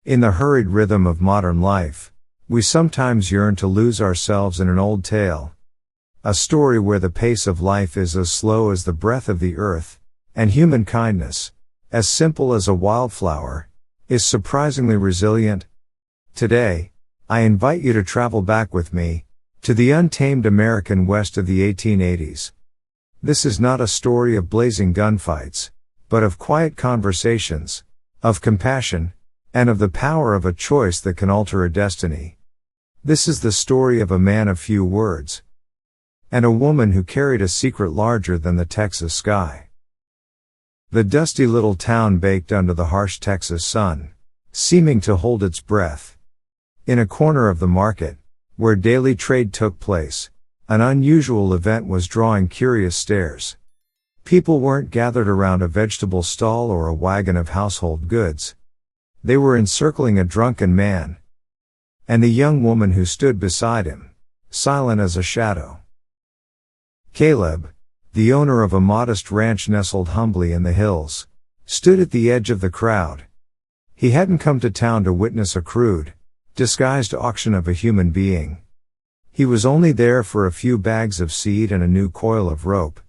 In the hurried rhythm of modern life, we sometimes yearn to lose ourselves in an old tale. A story where the pace of life is as slow as the breath of the earth, and human kindness, as simple as a wildflower, is surprisingly resilient. Today, I invite you to travel back with me, to the untamed American West of the 1880s. This is not a story of blazing gunfights, but of quiet conversations, of compassion, and of the power of a choice that can alter a destiny. This is the story of a man of few words, and a woman who carried a secret larger than the Texas sky. The dusty little town baked under the harsh Texas sun, seeming to hold its breath. In a corner of the market, where daily trade took place, an unusual event was drawing curious stares. People weren't gathered around a vegetable stall or a wagon of household goods. They were encircling a drunken man, and the young woman who stood beside him, silent as a shadow. Caleb, the owner of a modest ranch nestled humbly in the hills, stood at the edge of the crowd. He hadn't come to town to witness a crude, disguised auction of a human being. He was only there for a few bags of seed and a new coil of rope.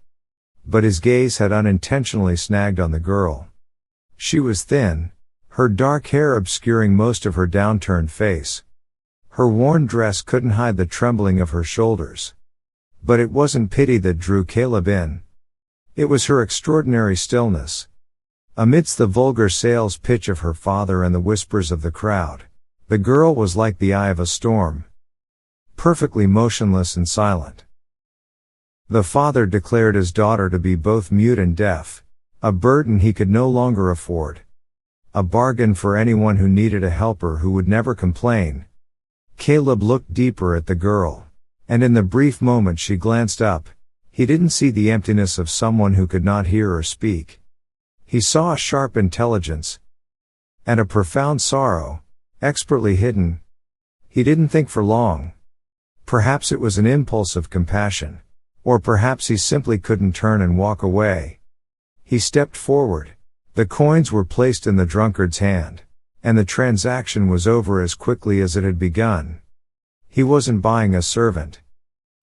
But his gaze had unintentionally snagged on the girl. She was thin, her dark hair obscuring most of her downturned face. Her worn dress couldn't hide the trembling of her shoulders. But it wasn't pity that drew Caleb in. It was her extraordinary stillness. Amidst the vulgar sales pitch of her father and the whispers of the crowd, the girl was like the eye of a storm, perfectly motionless and silent. The father declared his daughter to be both mute and deaf, a burden he could no longer afford. A bargain for anyone who needed a helper who would never complain. Caleb looked deeper at the girl, and in the brief moment she glanced up, he didn't see the emptiness of someone who could not hear or speak. He saw a sharp intelligence, and a profound sorrow, expertly hidden. He didn't think for long. Perhaps it was an impulse of compassion, or perhaps he simply couldn't turn and walk away. He stepped forward. The coins were placed in the drunkard's hand, and the transaction was over as quickly as it had begun. He wasn't buying a servant.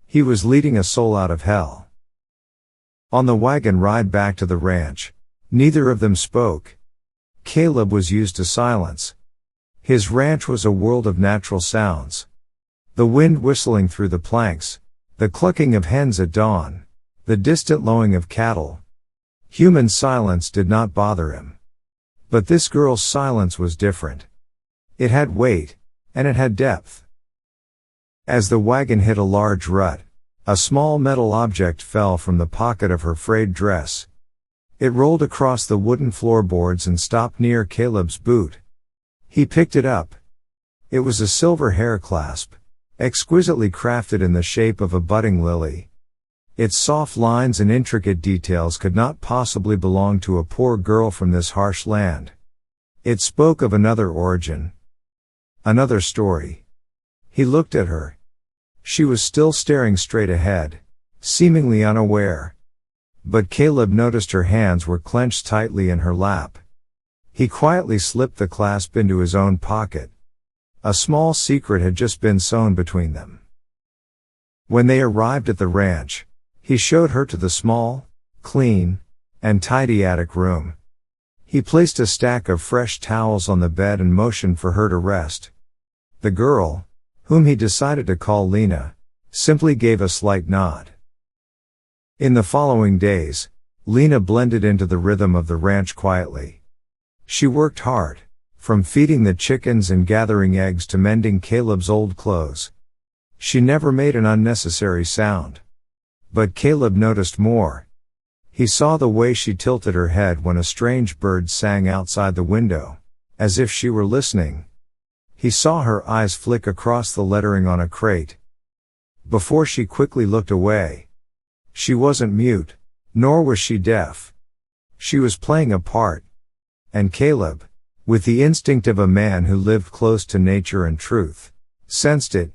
He was leading a soul out of hell. On the wagon ride back to the ranch, neither of them spoke. Caleb was used to silence. His ranch was a world of natural sounds. The wind whistling through the planks, the clucking of hens at dawn, the distant lowing of cattle. Human silence did not bother him. But this girl's silence was different. It had weight, and it had depth. As the wagon hit a large rut, a small metal object fell from the pocket of her frayed dress. It rolled across the wooden floorboards and stopped near Caleb's boot. He picked it up. It was a silver hair clasp, exquisitely crafted in the shape of a budding lily. Its soft lines and intricate details could not possibly belong to a poor girl from this harsh land. It spoke of another origin, another story. He looked at her. She was still staring straight ahead, seemingly unaware. But Caleb noticed her hands were clenched tightly in her lap. He quietly slipped the clasp into his own pocket. A small secret had just been sewn between them. When they arrived at the ranch, he showed her to the small, clean, and tidy attic room. He placed a stack of fresh towels on the bed and motioned for her to rest. The girl, whom he decided to call Lena, simply gave a slight nod. In the following days, Lena blended into the rhythm of the ranch quietly. She worked hard, from feeding the chickens and gathering eggs to mending Caleb's old clothes. She never made an unnecessary sound. But Caleb noticed more. He saw the way she tilted her head when a strange bird sang outside the window, as if she were listening. He saw her eyes flick across the lettering on a crate, before she quickly looked away. She wasn't mute, nor was she deaf. She was playing a part. And Caleb, with the instinct of a man who lived close to nature and truth, sensed it.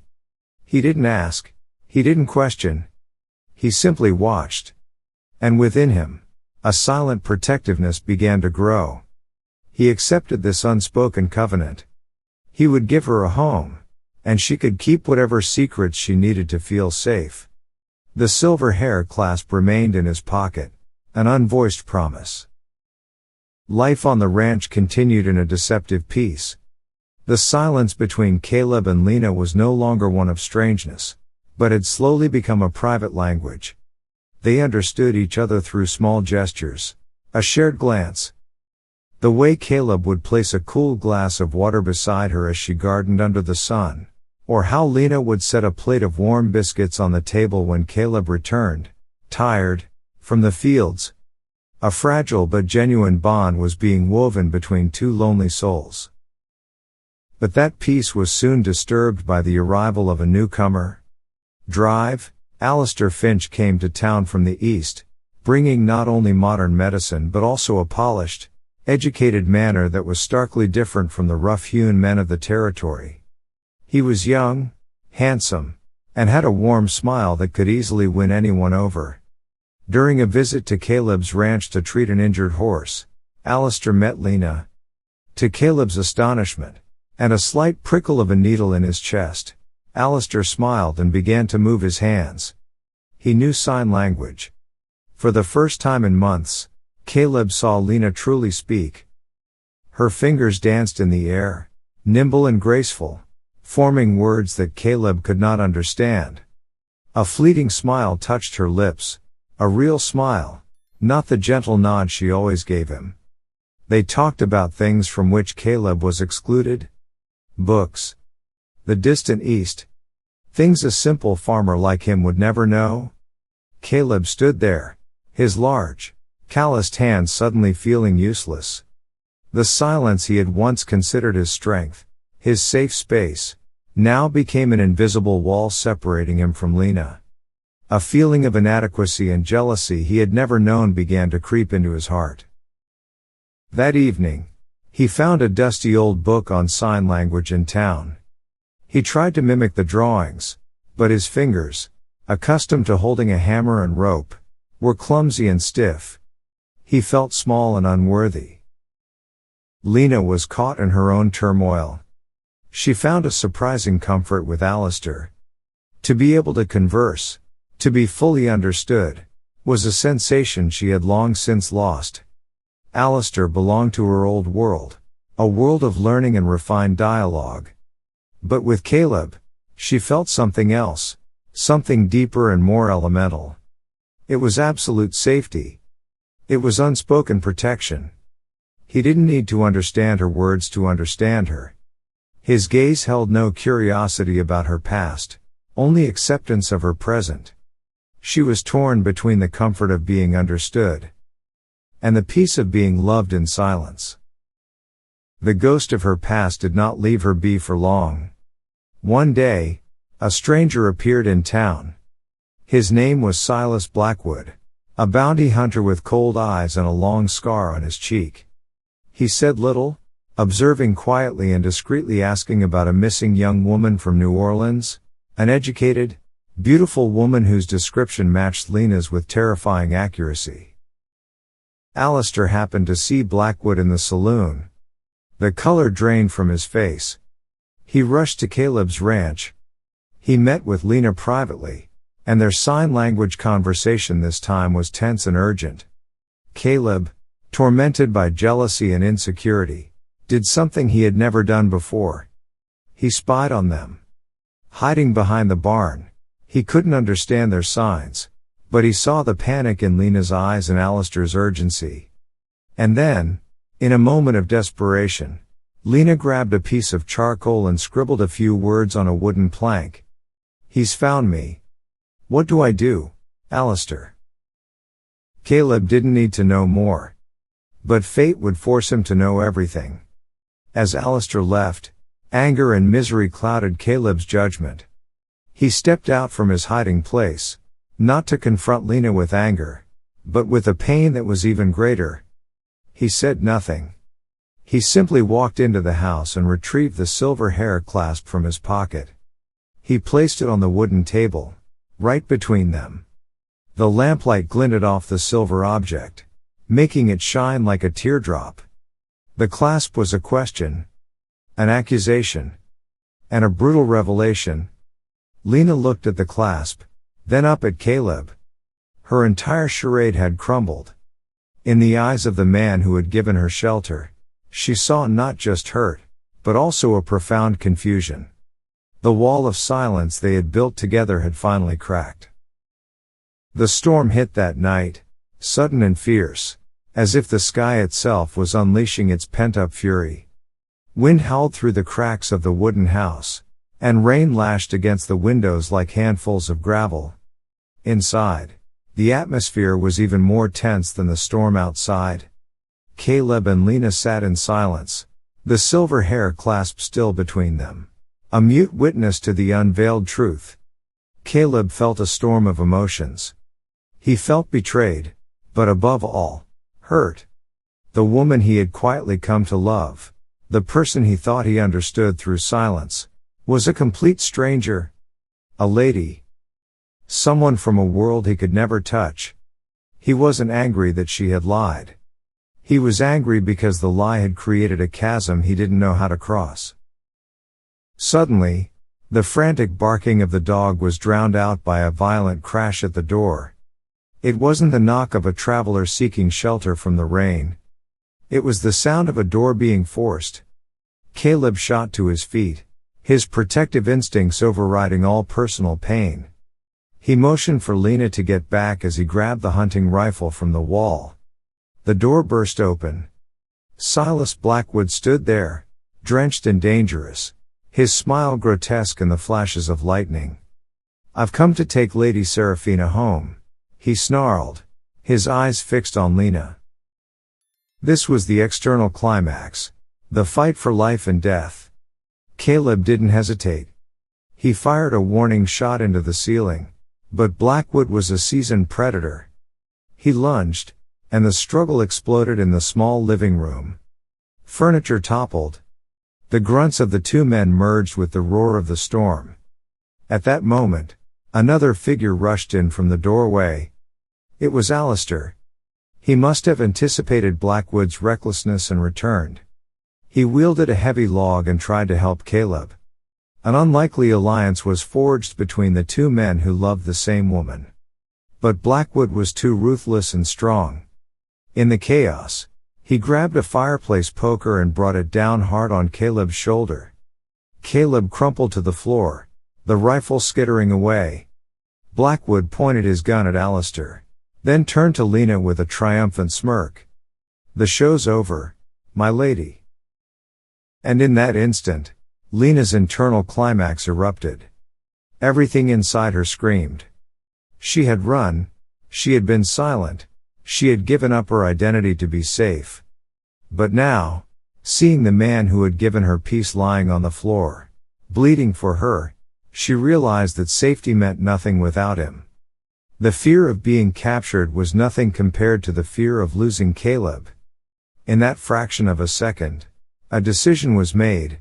He didn't ask. He didn't question. He simply watched. And within him, a silent protectiveness began to grow. He accepted this unspoken covenant. He would give her a home, and she could keep whatever secrets she needed to feel safe. The silver hair clasp remained in his pocket, an unvoiced promise. Life on the ranch continued in a deceptive peace. The silence between Caleb and Lena was no longer one of strangeness, but had slowly become a private language. They understood each other through small gestures, a shared glance. The way Caleb would place a cool glass of water beside her as she gardened under the sun, or how Lena would set a plate of warm biscuits on the table when Caleb returned, tired, from the fields. A fragile but genuine bond was being woven between two lonely souls. But that peace was soon disturbed by the arrival of a newcomer. Drive, Alistair Finch came to town from the east, bringing not only modern medicine but also a polished, educated manner that was starkly different from the rough-hewn men of the territory. He was young, handsome, and had a warm smile that could easily win anyone over. During a visit to Caleb's ranch to treat an injured horse, Alistair met Lena. To Caleb's astonishment, and a slight prickle of a needle in his chest, Alistair smiled and began to move his hands. He knew sign language. For the first time in months, Caleb saw Lena truly speak. Her fingers danced in the air, nimble and graceful, forming words that Caleb could not understand. A fleeting smile touched her lips, a real smile, not the gentle nod she always gave him. They talked about things from which Caleb was excluded. Books. The distant East. Things a simple farmer like him would never know. Caleb stood there, his large, calloused hands suddenly feeling useless. The silence he had once considered his strength, his safe space, now became an invisible wall separating him from Lena. A feeling of inadequacy and jealousy he had never known began to creep into his heart. That evening, he found a dusty old book on sign language in town. He tried to mimic the drawings, but his fingers, accustomed to holding a hammer and rope, were clumsy and stiff. He felt small and unworthy. Lena was caught in her own turmoil. She found a surprising comfort with Alistair. To be able to converse, to be fully understood, was a sensation she had long since lost. Alistair belonged to her old world, a world of learning and refined dialogue. But with Caleb, she felt something else, something deeper and more elemental. It was absolute safety. It was unspoken protection. He didn't need to understand her words to understand her. His gaze held no curiosity about her past, only acceptance of her present. She was torn between the comfort of being understood and the peace of being loved in silence. The ghost of her past did not leave her be for long. One day, a stranger appeared in town. His name was Silas Blackwood, a bounty hunter with cold eyes and a long scar on his cheek. He said little, observing quietly and discreetly, asking about a missing young woman from New Orleans, an educated, beautiful woman whose description matched Lena's with terrifying accuracy. Alistair happened to see Blackwood in the saloon. The color drained from his face. He rushed to Caleb's ranch. He met with Lena privately, and their sign language conversation this time was tense and urgent. Caleb, tormented by jealousy and insecurity, did something he had never done before. He spied on them. Hiding behind the barn, he couldn't understand their signs, but he saw the panic in Lena's eyes and Alistair's urgency. And then, in a moment of desperation, Lena grabbed a piece of charcoal and scribbled a few words on a wooden plank. "He's found me. What do I do, Alistair?" Caleb didn't need to know more. But fate would force him to know everything. As Alistair left, anger and misery clouded Caleb's judgment. He stepped out from his hiding place, not to confront Lena with anger, but with a pain that was even greater. He said nothing. He simply walked into the house and retrieved the silver hair clasp from his pocket. He placed it on the wooden table, right between them. The lamplight glinted off the silver object, making it shine like a teardrop. The clasp was a question. An accusation. And a brutal revelation. Lena looked at the clasp, then up at Caleb. Her entire charade had crumbled. In the eyes of the man who had given her shelter, she saw not just hurt, but also a profound confusion. The wall of silence they had built together had finally cracked. The storm hit that night, sudden and fierce, as if the sky itself was unleashing its pent-up fury. Wind howled through the cracks of the wooden house, and rain lashed against the windows like handfuls of gravel. Inside, the atmosphere was even more tense than the storm outside. Caleb and Lena sat in silence, the silver hair clasped still between them, a mute witness to the unveiled truth. Caleb felt a storm of emotions. He felt betrayed, but above all, hurt. The woman he had quietly come to love, the person he thought he understood through silence, was a complete stranger. A lady. Someone from a world he could never touch. He wasn't angry that she had lied. He was angry because the lie had created a chasm he didn't know how to cross. Suddenly, the frantic barking of the dog was drowned out by a violent crash at the door. It wasn't the knock of a traveler seeking shelter from the rain. It was the sound of a door being forced. Caleb shot to his feet, his protective instincts overriding all personal pain. He motioned for Lena to get back as he grabbed the hunting rifle from the wall. The door burst open. Silas Blackwood stood there, drenched and dangerous, his smile grotesque in the flashes of lightning. "I've come to take Lady Seraphina home," he snarled, his eyes fixed on Lena. This was the external climax, the fight for life and death. Caleb didn't hesitate. He fired a warning shot into the ceiling, but Blackwood was a seasoned predator. He lunged, and the struggle exploded in the small living room. Furniture toppled. The grunts of the two men merged with the roar of the storm. At that moment, another figure rushed in from the doorway. It was Alistair. He must have anticipated Blackwood's recklessness and returned. He wielded a heavy log and tried to help Caleb. An unlikely alliance was forged between the two men who loved the same woman. But Blackwood was too ruthless and strong. In the chaos, he grabbed a fireplace poker and brought it down hard on Caleb's shoulder. Caleb crumpled to the floor, the rifle skittering away. Blackwood pointed his gun at Alistair, then turned to Lena with a triumphant smirk. "The show's over, my lady." And in that instant, Lena's internal climax erupted. Everything inside her screamed. She had run, she had been silent, she had given up her identity to be safe. But now, seeing the man who had given her peace lying on the floor, bleeding for her, she realized that safety meant nothing without him. The fear of being captured was nothing compared to the fear of losing Caleb. In that fraction of a second, a decision was made.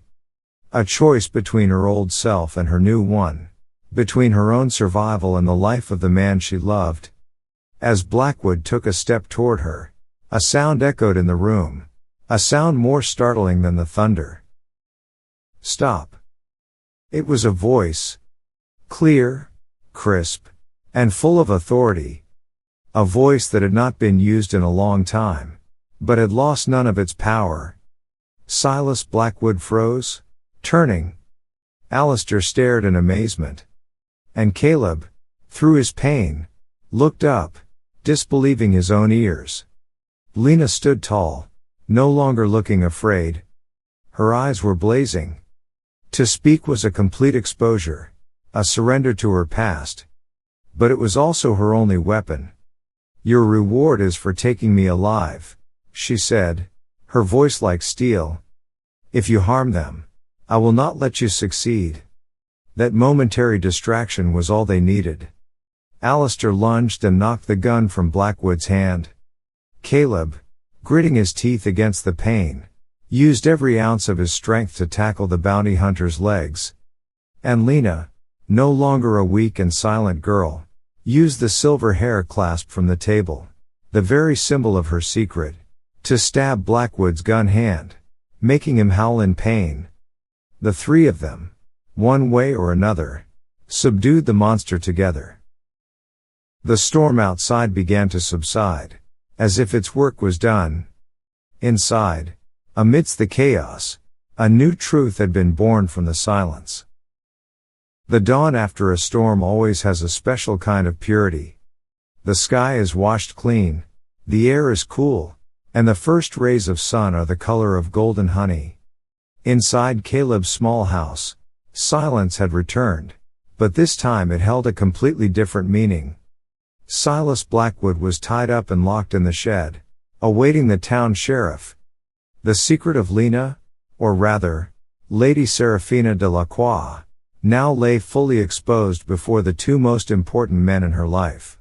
A choice between her old self and her new one. Between her own survival and the life of the man she loved. As Blackwood took a step toward her, a sound echoed in the room. A sound more startling than the thunder. "Stop." It was a voice. Clear, crisp, and full of authority. A voice that had not been used in a long time, but had lost none of its power. Silas Blackwood froze, turning. Alistair stared in amazement. And Caleb, through his pain, looked up, disbelieving his own ears. Lena stood tall, no longer looking afraid. Her eyes were blazing. To speak was a complete exposure, a surrender to her past. But it was also her only weapon. "Your reward is for taking me alive," she said, her voice like steel. "If you harm them, I will not let you succeed." That momentary distraction was all they needed. Alistair lunged and knocked the gun from Blackwood's hand. Caleb, gritting his teeth against the pain, used every ounce of his strength to tackle the bounty hunter's legs. And Lena, no longer a weak and silent girl, used the silver hair clasp from the table, the very symbol of her secret, to stab Blackwood's gun hand, making him howl in pain. The three of them, one way or another, subdued the monster together. The storm outside began to subside, as if its work was done. Inside, amidst the chaos, a new truth had been born from the silence. The dawn after a storm always has a special kind of purity. The sky is washed clean, the air is cool, and the first rays of sun are the color of golden honey. Inside Caleb's small house, silence had returned, but this time it held a completely different meaning. Silas Blackwood was tied up and locked in the shed, awaiting the town sheriff. The secret of Lena, or rather, Lady Serafina de la Croix, now lay fully exposed before the two most important men in her life.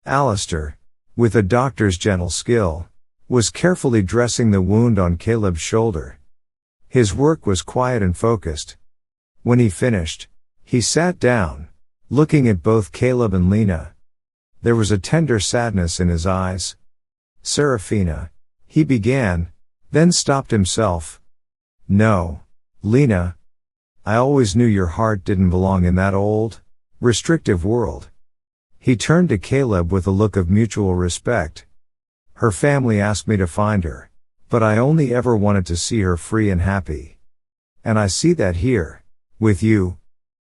Alistair, with a doctor's gentle skill, was carefully dressing the wound on Caleb's shoulder. His work was quiet and focused. When he finished, he sat down, looking at both Caleb and Lena. There was a tender sadness in his eyes. "Serafina," he began, then stopped himself. "No, Lena. I always knew your heart didn't belong in that old, restrictive world." He turned to Caleb with a look of mutual respect. "Her family asked me to find her, but I only ever wanted to see her free and happy. And I see that here, with you."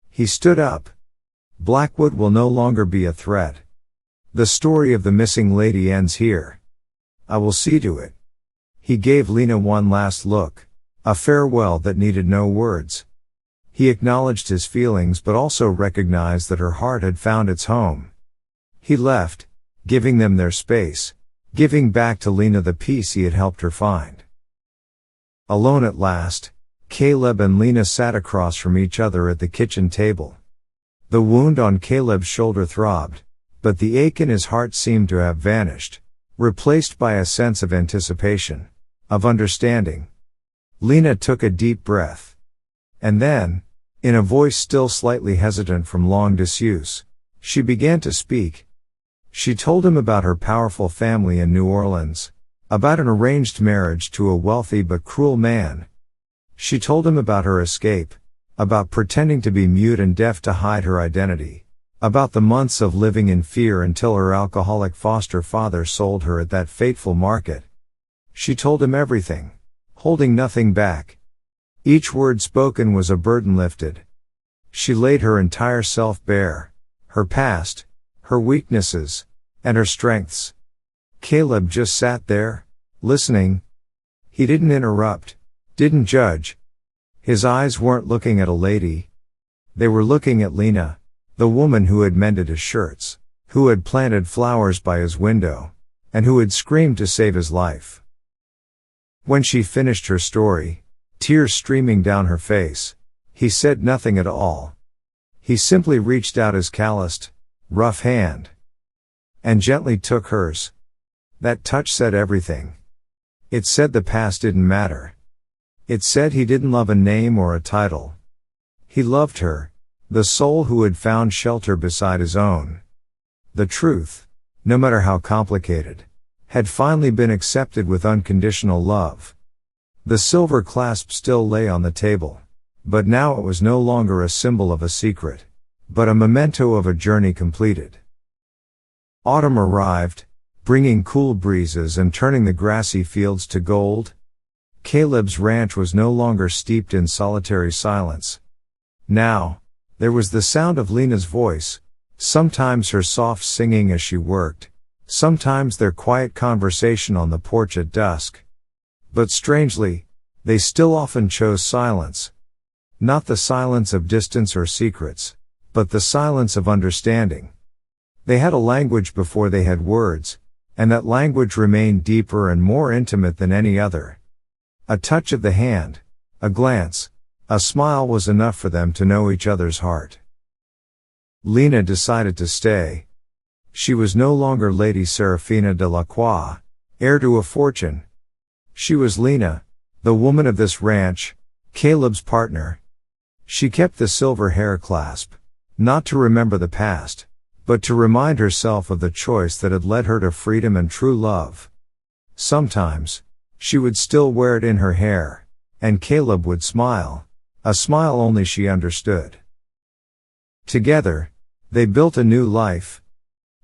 He stood up. "Blackwood will no longer be a threat. The story of the missing lady ends here. I will see to it." He gave Lena one last look, a farewell that needed no words. He acknowledged his feelings but also recognized that her heart had found its home. He left, giving them their space, giving back to Lena the peace he had helped her find. Alone at last, Caleb and Lena sat across from each other at the kitchen table. The wound on Caleb's shoulder throbbed, but the ache in his heart seemed to have vanished, replaced by a sense of anticipation, of understanding. Lena took a deep breath. And then, in a voice still slightly hesitant from long disuse, she began to speak. She told him about her powerful family in New Orleans, about an arranged marriage to a wealthy but cruel man. She told him about her escape, about pretending to be mute and deaf to hide her identity, about the months of living in fear until her alcoholic foster father sold her at that fateful market. She told him everything, holding nothing back. Each word spoken was a burden lifted. She laid her entire self bare, her past, her weaknesses, and her strengths. Caleb just sat there, listening. He didn't interrupt, didn't judge. His eyes weren't looking at a lady. They were looking at Lena, the woman who had mended his shirts, who had planted flowers by his window, and who had screamed to save his life. When she finished her story, tears streaming down her face, he said nothing at all. He simply reached out his calloused, rough hand and gently took hers. That touch said everything. It said the past didn't matter. It said he didn't love a name or a title. He loved her, the soul who had found shelter beside his own. The truth, no matter how complicated, had finally been accepted with unconditional love. The silver clasp still lay on the table, but now it was no longer a symbol of a secret, but a memento of a journey completed. Autumn arrived, bringing cool breezes and turning the grassy fields to gold. Caleb's ranch was no longer steeped in solitary silence. Now, there was the sound of Lena's voice, sometimes her soft singing as she worked, sometimes their quiet conversation on the porch at dusk. But strangely, they still often chose silence. Not the silence of distance or secrets, but the silence of understanding. They had a language before they had words, and that language remained deeper and more intimate than any other. A touch of the hand, a glance, a smile was enough for them to know each other's heart. Lena decided to stay. She was no longer Lady Serafina de la Croix, heir to a fortune. She was Lena, the woman of this ranch, Caleb's partner. She kept the silver hair clasp, not to remember the past, but to remind herself of the choice that had led her to freedom and true love. Sometimes, she would still wear it in her hair, and Caleb would smile, a smile only she understood. Together, they built a new life.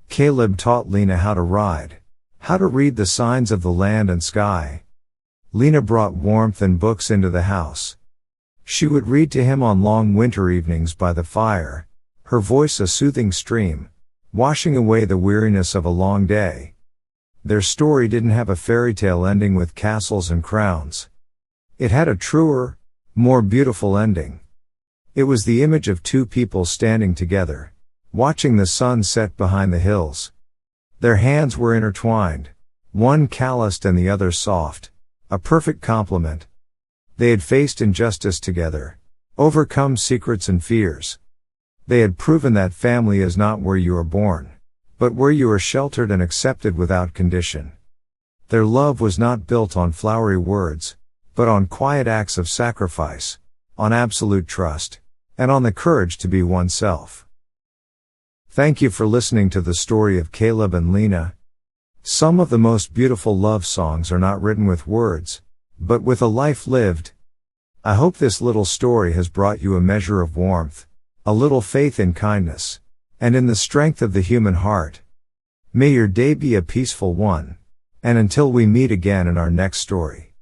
Caleb taught Lena how to ride, how to read the signs of the land and sky. Lena brought warmth and books into the house. She would read to him on long winter evenings by the fire, her voice a soothing stream, washing away the weariness of a long day. Their story didn't have a fairy tale ending with castles and crowns. It had a truer, more beautiful ending. It was the image of two people standing together, watching the sun set behind the hills. Their hands were intertwined, one calloused and the other soft, a perfect complement. They had faced injustice together, overcome secrets and fears. They had proven that family is not where you are born, but where you are sheltered and accepted without condition. Their love was not built on flowery words, but on quiet acts of sacrifice, on absolute trust, and on the courage to be oneself. Thank you for listening to the story of Caleb and Lena. Some of the most beautiful love songs are not written with words, but with a life lived. I hope this little story has brought you a measure of warmth, a little faith in kindness, and in the strength of the human heart. May your day be a peaceful one. And until we meet again in our next story.